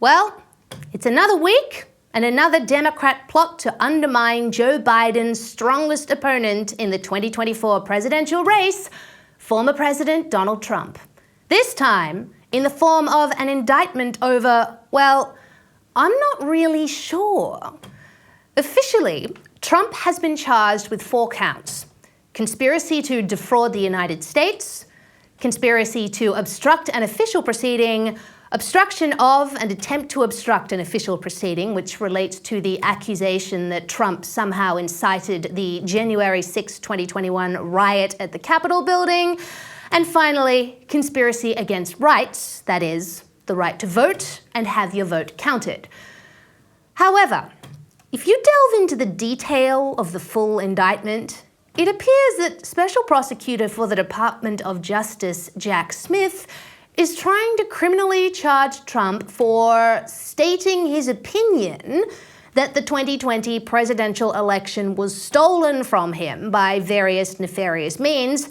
Well, it's another week and another Democrat plot to undermine Joe Biden's strongest opponent in the 2024 presidential race, former President Donald Trump. This time in the form of an indictment over, well, I'm not really sure. Officially, Trump has been charged with 4 counts: conspiracy to defraud the United States, conspiracy to obstruct an official proceeding, obstruction of and attempt to obstruct an official proceeding, which relates to the accusation that Trump somehow incited the January 6, 2021 riot at the Capitol building, and finally, conspiracy against rights, that is, the right to vote and have your vote counted. However, if you delve into the detail of the full indictment, it appears that Special Prosecutor for the Department of Justice Jack Smith is trying to criminally charge Trump for stating his opinion that the 2020 presidential election was stolen from him by various nefarious means,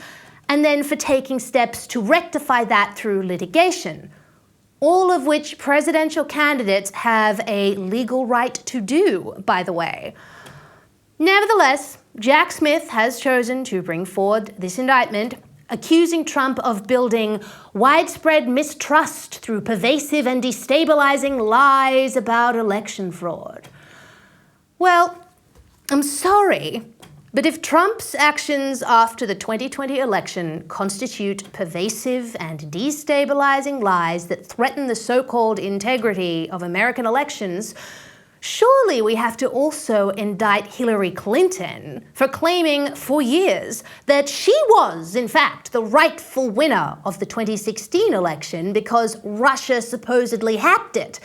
and then for taking steps to rectify that through litigation, all of which presidential candidates have a legal right to do, by the way. Nevertheless, Jack Smith has chosen to bring forward this indictment, accusing Trump of building widespread mistrust through pervasive and destabilizing lies about election fraud. Well, I'm sorry, but if Trump's actions after the 2020 election constitute pervasive and destabilizing lies that threaten the so-called integrity of American elections, surely we have to also indict Hillary Clinton for claiming for years that she was, in fact, the rightful winner of the 2016 election because Russia supposedly hacked it.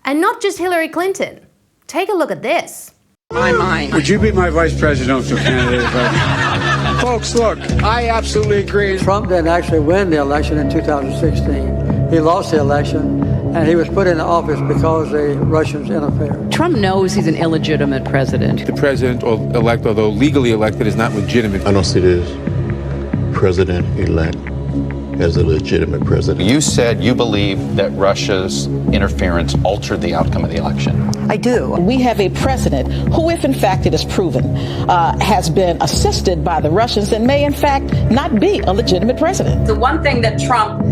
And not just Hillary Clinton. Take a look at this. My mind. Would you be my vice presidential candidate? Folks, look, I absolutely agree. Trump didn't actually win the election in 2016. He lost the election, and he was put in office because the Russians interfered. Trump knows he's an illegitimate president. The president-elect, although legally elected, is not legitimate. I don't see this president-elect as a legitimate president. You said you believe that Russia's interference altered the outcome of the election. I do. We have a president who, if in fact it is proven, has been assisted by the Russians and may in fact not be a legitimate president. The one thing that Trump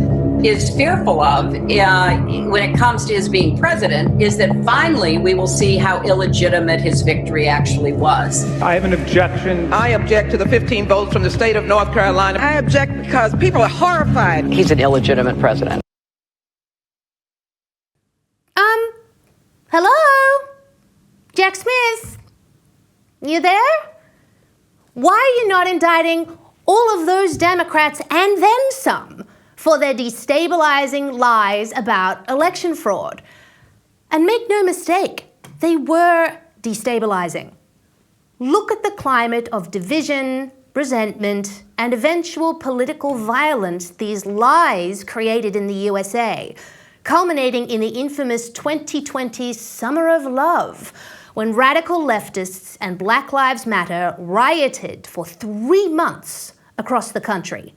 is fearful of when it comes to his being president is that finally we will see how illegitimate his victory actually was. I have an objection. I object to the 15 votes from the state of North Carolina. I object because people are horrified. He's an illegitimate president. Hello? Jack Smith? You there? Why are you not indicting all of those Democrats and then some for their destabilizing lies about election fraud? And make no mistake, they were destabilizing. Look at the climate of division, resentment, and eventual political violence these lies created in the USA, culminating in the infamous 2020 Summer of Love, when radical leftists and Black Lives Matter rioted for 3 months across the country.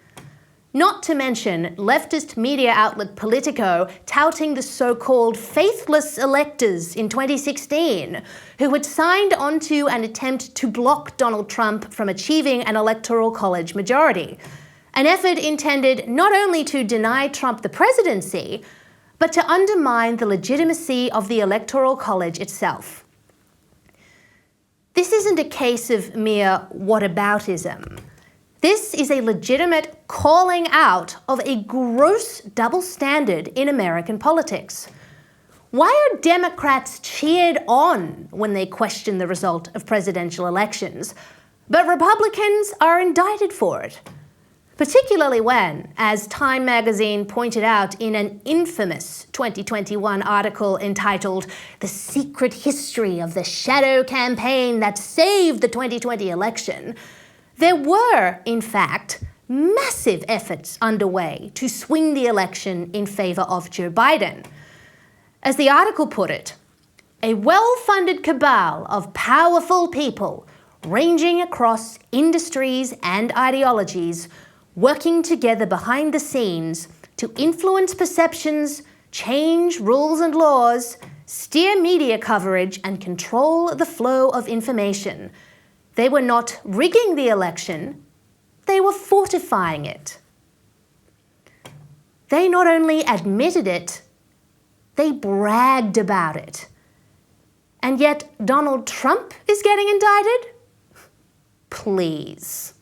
Not to mention leftist media outlet Politico touting the so-called faithless electors in 2016, who had signed onto an attempt to block Donald Trump from achieving an electoral college majority. An effort intended not only to deny Trump the presidency, but to undermine the legitimacy of the Electoral College itself. This isn't a case of mere whataboutism. This is a legitimate calling out of a gross double standard in American politics. Why are Democrats cheered on when they question the result of presidential elections, but Republicans are indicted for it? Particularly when, as Time magazine pointed out in an infamous 2021 article entitled "The Secret History of the Shadow Campaign That Saved the 2020 Election," there were, in fact, massive efforts underway to swing the election in favor of Joe Biden. As the article put it, a well-funded cabal of powerful people ranging across industries and ideologies working together behind the scenes to influence perceptions, change rules and laws, steer media coverage, and control the flow of information. They were not rigging the election, they were fortifying it. They not only admitted it, they bragged about it. And yet Donald Trump is getting indicted? Please.